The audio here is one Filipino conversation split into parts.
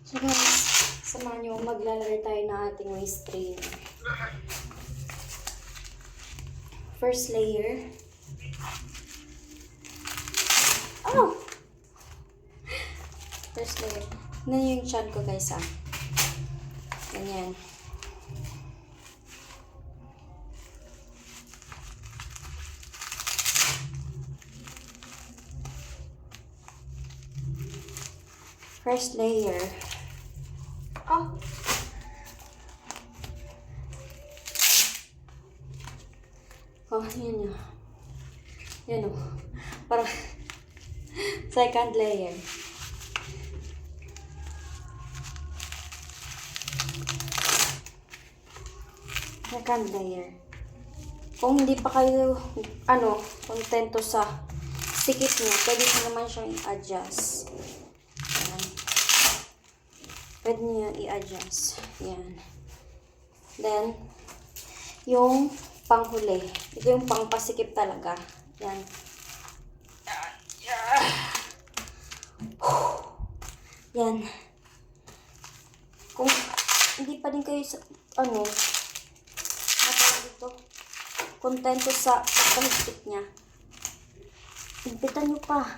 So guys, samahan nyo maglalagay tayo ng ating waist trainer. First layer. Oh! First layer. Ganyan yung chan ko guys ah. Ganyan. First layer. Oh! Oh, yun yun. Yan o. Parang second layer. Second layer. Kung hindi pa kayo, kontento sa sikip niya, pwede nyo naman siyang i-adjust. Yan. Pwede nyo i-adjust. Yan. Then, yung panghuli. Ito yung pangpasikip talaga. Yan. Yan. Kung hindi pa din kayo sa, kontento sa pangsikip niya, higpitan nyo pa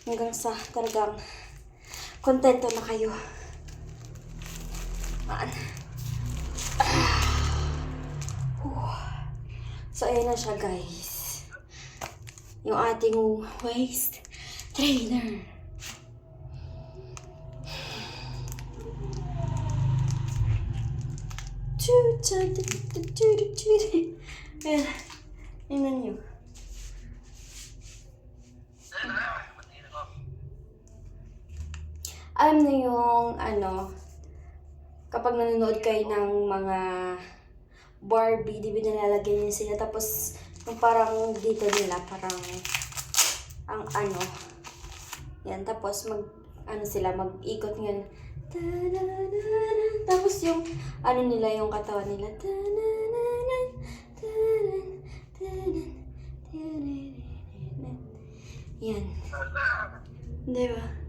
hanggang sa talagang kontento na kayo. So, ayan na siya guys. Yung ating waist trainer. Ayan. Tingnan nyo. Alam nyo yung kapag nanonood kayo ng mga Barbie, di ba nalalagyan niya sila, tapos yung parang dito nila, parang yan, tapos mag-ikot ngayon, tapos yung nila, yung katawan nila, yan, di ba?